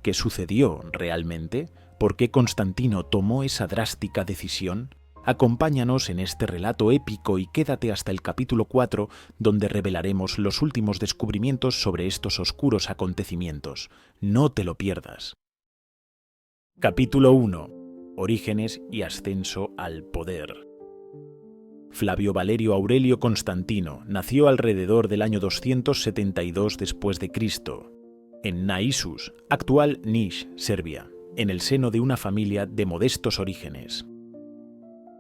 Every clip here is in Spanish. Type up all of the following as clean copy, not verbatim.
¿Qué sucedió realmente? ¿Por qué Constantino tomó esa drástica decisión? Acompáñanos en este relato épico y quédate hasta el capítulo 4, donde revelaremos los últimos descubrimientos sobre estos oscuros acontecimientos. No te lo pierdas. Capítulo 1. Orígenes y ascenso al poder. Flavio Valerio Aurelio Constantino nació alrededor del año 272 después de Cristo, en Naissus, actual Niš, Serbia, en el seno de una familia de modestos orígenes.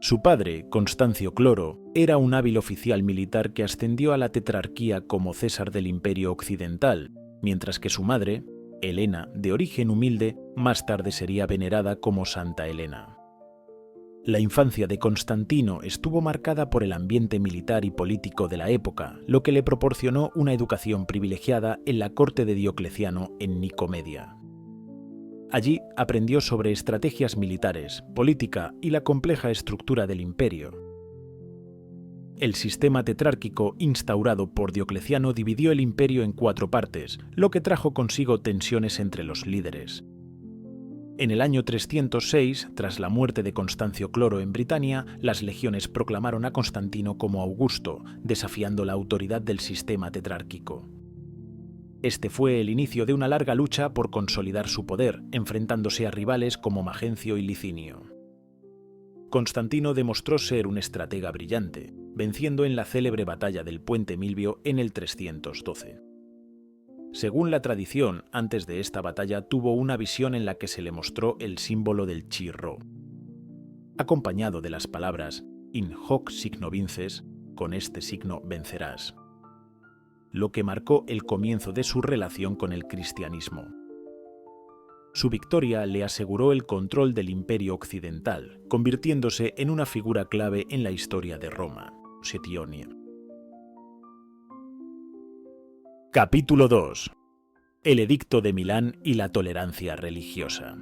Su padre, Constancio Cloro, era un hábil oficial militar que ascendió a la tetrarquía como César del Imperio Occidental, mientras que su madre, Helena, de origen humilde, más tarde sería venerada como Santa Helena. La infancia de Constantino estuvo marcada por el ambiente militar y político de la época, lo que le proporcionó una educación privilegiada en la corte de Diocleciano en Nicomedia. Allí aprendió sobre estrategias militares, política y la compleja estructura del imperio. El sistema tetrárquico instaurado por Diocleciano dividió el imperio en 4 partes, lo que trajo consigo tensiones entre los líderes. En el año 306, tras la muerte de Constancio Cloro en Britania, las legiones proclamaron a Constantino como Augusto, desafiando la autoridad del sistema tetrárquico. Este fue el inicio de una larga lucha por consolidar su poder, enfrentándose a rivales como Magencio y Licinio. Constantino demostró ser un estratega brillante, venciendo en la célebre batalla del Puente Milvio en el 312. Según la tradición, antes de esta batalla tuvo una visión en la que se le mostró el símbolo del Chi-Rho, acompañado de las palabras «In hoc signo vinces», con este signo vencerás, lo que marcó el comienzo de su relación con el cristianismo. Su victoria le aseguró el control del Imperio Occidental, convirtiéndose en una figura clave en la historia de Roma, Setionia. Capítulo 2. El Edicto de Milán y la tolerancia religiosa.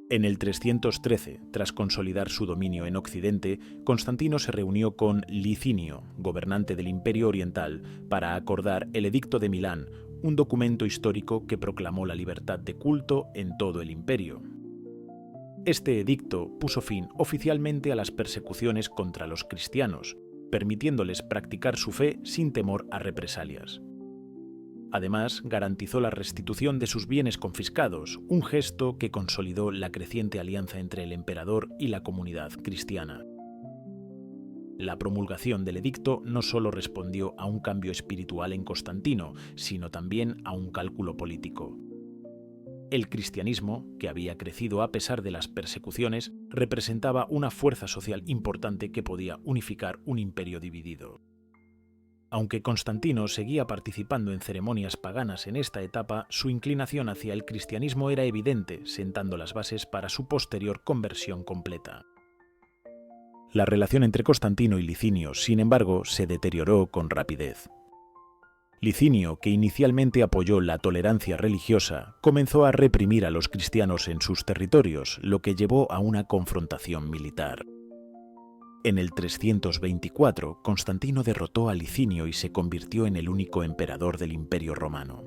En el 313, tras consolidar su dominio en Occidente, Constantino se reunió con Licinio, gobernante del Imperio Oriental, para acordar el Edicto de Milán, un documento histórico que proclamó la libertad de culto en todo el imperio. Este edicto puso fin oficialmente a las persecuciones contra los cristianos, permitiéndoles practicar su fe sin temor a represalias. Además, garantizó la restitución de sus bienes confiscados, un gesto que consolidó la creciente alianza entre el emperador y la comunidad cristiana. La promulgación del edicto no solo respondió a un cambio espiritual en Constantino, sino también a un cálculo político. El cristianismo, que había crecido a pesar de las persecuciones, representaba una fuerza social importante que podía unificar un imperio dividido. Aunque Constantino seguía participando en ceremonias paganas en esta etapa, su inclinación hacia el cristianismo era evidente, sentando las bases para su posterior conversión completa. La relación entre Constantino y Licinio, sin embargo, se deterioró con rapidez. Licinio, que inicialmente apoyó la tolerancia religiosa, comenzó a reprimir a los cristianos en sus territorios, lo que llevó a una confrontación militar. En el 324, Constantino derrotó a Licinio y se convirtió en el único emperador del Imperio Romano.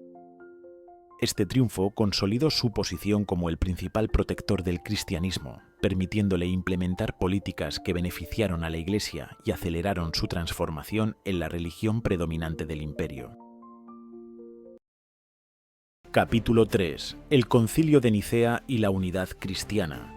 Este triunfo consolidó su posición como el principal protector del cristianismo, permitiéndole implementar políticas que beneficiaron a la Iglesia y aceleraron su transformación en la religión predominante del imperio. Capítulo 3. El Concilio de Nicea y la unidad cristiana.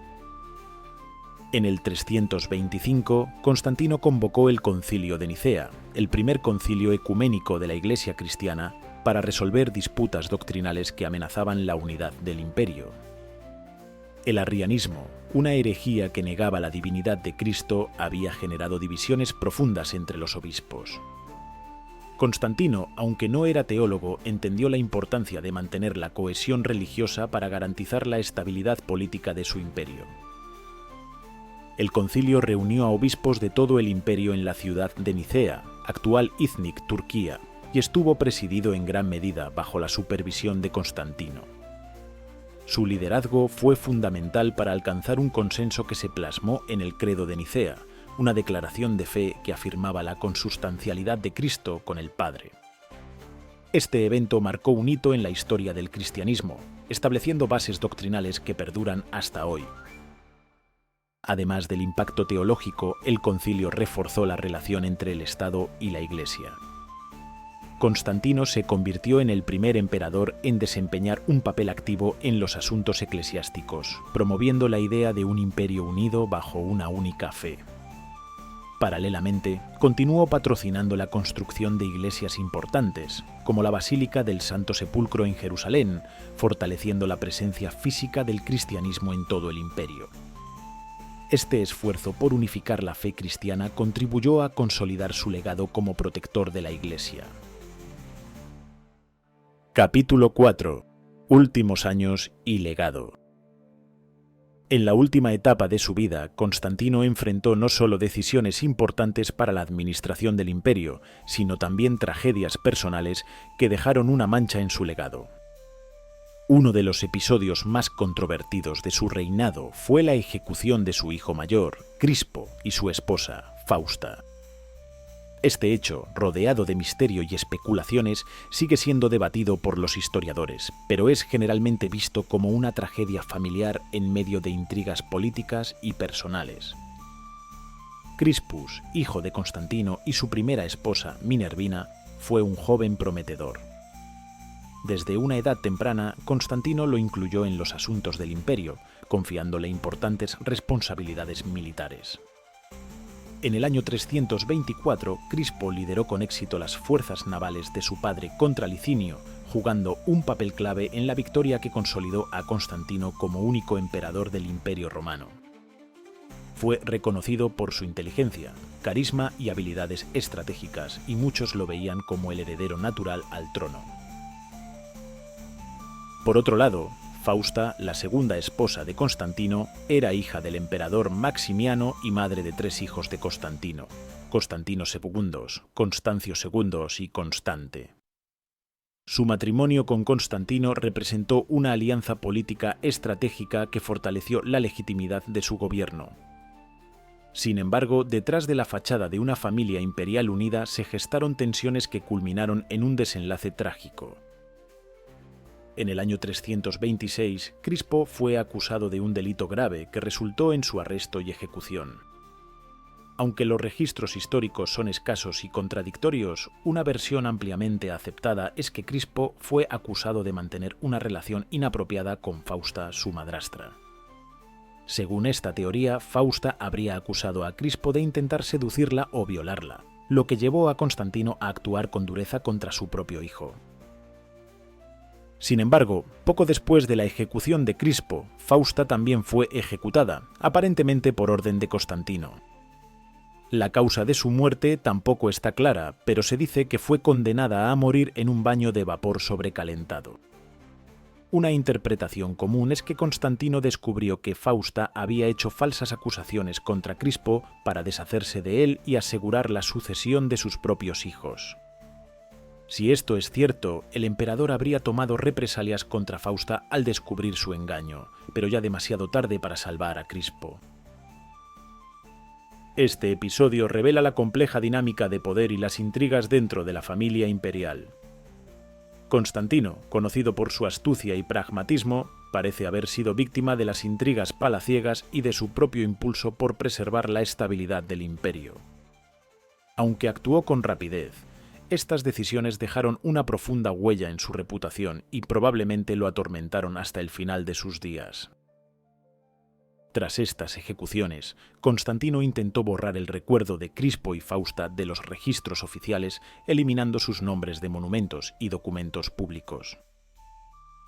En el 325, Constantino convocó el Concilio de Nicea, el primer concilio ecuménico de la Iglesia cristiana, para resolver disputas doctrinales que amenazaban la unidad del imperio. El arrianismo, una herejía que negaba la divinidad de Cristo, había generado divisiones profundas entre los obispos. Constantino, aunque no era teólogo, entendió la importancia de mantener la cohesión religiosa para garantizar la estabilidad política de su imperio. El concilio reunió a obispos de todo el imperio en la ciudad de Nicea, actual Iznik, Turquía, y estuvo presidido en gran medida bajo la supervisión de Constantino. Su liderazgo fue fundamental para alcanzar un consenso que se plasmó en el Credo de Nicea, una declaración de fe que afirmaba la consustancialidad de Cristo con el Padre. Este evento marcó un hito en la historia del cristianismo, estableciendo bases doctrinales que perduran hasta hoy. Además del impacto teológico, el concilio reforzó la relación entre el Estado y la Iglesia. Constantino se convirtió en el primer emperador en desempeñar un papel activo en los asuntos eclesiásticos, promoviendo la idea de un imperio unido bajo una única fe. Paralelamente, continuó patrocinando la construcción de iglesias importantes, como la Basílica del Santo Sepulcro en Jerusalén, fortaleciendo la presencia física del cristianismo en todo el imperio. Este esfuerzo por unificar la fe cristiana contribuyó a consolidar su legado como protector de la Iglesia. Capítulo 4. Últimos años y legado. En la última etapa de su vida, Constantino enfrentó no solo decisiones importantes para la administración del imperio, sino también tragedias personales que dejaron una mancha en su legado. Uno de los episodios más controvertidos de su reinado fue la ejecución de su hijo mayor, Crispo, y su esposa, Fausta. Este hecho, rodeado de misterio y especulaciones, sigue siendo debatido por los historiadores, pero es generalmente visto como una tragedia familiar en medio de intrigas políticas y personales. Crispus, hijo de Constantino y su primera esposa, Minervina, fue un joven prometedor. Desde una edad temprana, Constantino lo incluyó en los asuntos del imperio, confiándole importantes responsabilidades militares. En el año 324, Crispo lideró con éxito las fuerzas navales de su padre contra Licinio, jugando un papel clave en la victoria que consolidó a Constantino como único emperador del Imperio Romano. Fue reconocido por su inteligencia, carisma y habilidades estratégicas, y muchos lo veían como el heredero natural al trono. Por otro lado, Fausta, la segunda esposa de Constantino, era hija del emperador Maximiano y madre de 3 hijos de Constantino: Constantino II, Constancio II y Constante. Su matrimonio con Constantino representó una alianza política estratégica que fortaleció la legitimidad de su gobierno. Sin embargo, detrás de la fachada de una familia imperial unida se gestaron tensiones que culminaron en un desenlace trágico. En el año 326, Crispo fue acusado de un delito grave que resultó en su arresto y ejecución. Aunque los registros históricos son escasos y contradictorios, una versión ampliamente aceptada es que Crispo fue acusado de mantener una relación inapropiada con Fausta, su madrastra. Según esta teoría, Fausta habría acusado a Crispo de intentar seducirla o violarla, lo que llevó a Constantino a actuar con dureza contra su propio hijo. Sin embargo, poco después de la ejecución de Crispo, Fausta también fue ejecutada, aparentemente por orden de Constantino. La causa de su muerte tampoco está clara, pero se dice que fue condenada a morir en un baño de vapor sobrecalentado. Una interpretación común es que Constantino descubrió que Fausta había hecho falsas acusaciones contra Crispo para deshacerse de él y asegurar la sucesión de sus propios hijos. Si esto es cierto, el emperador habría tomado represalias contra Fausta al descubrir su engaño, pero ya demasiado tarde para salvar a Crispo. Este episodio revela la compleja dinámica de poder y las intrigas dentro de la familia imperial. Constantino, conocido por su astucia y pragmatismo, parece haber sido víctima de las intrigas palaciegas y de su propio impulso por preservar la estabilidad del imperio. Aunque actuó con rapidez, estas decisiones dejaron una profunda huella en su reputación y probablemente lo atormentaron hasta el final de sus días. Tras estas ejecuciones, Constantino intentó borrar el recuerdo de Crispo y Fausta de los registros oficiales, eliminando sus nombres de monumentos y documentos públicos.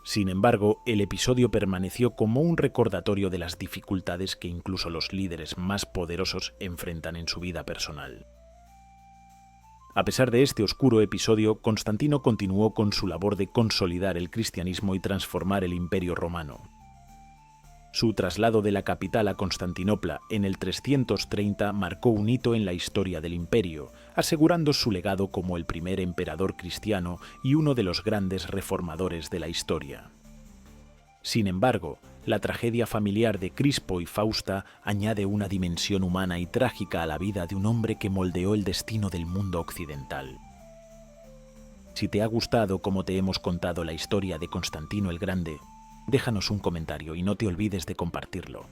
Sin embargo, el episodio permaneció como un recordatorio de las dificultades que incluso los líderes más poderosos enfrentan en su vida personal. A pesar de este oscuro episodio, Constantino continuó con su labor de consolidar el cristianismo y transformar el Imperio Romano. Su traslado de la capital a Constantinopla en el 330 marcó un hito en la historia del imperio, asegurando su legado como el primer emperador cristiano y uno de los grandes reformadores de la historia. Sin embargo, la tragedia familiar de Crispo y Fausta añade una dimensión humana y trágica a la vida de un hombre que moldeó el destino del mundo occidental. Si te ha gustado cómo te hemos contado la historia de Constantino el Grande, déjanos un comentario y no te olvides de compartirlo.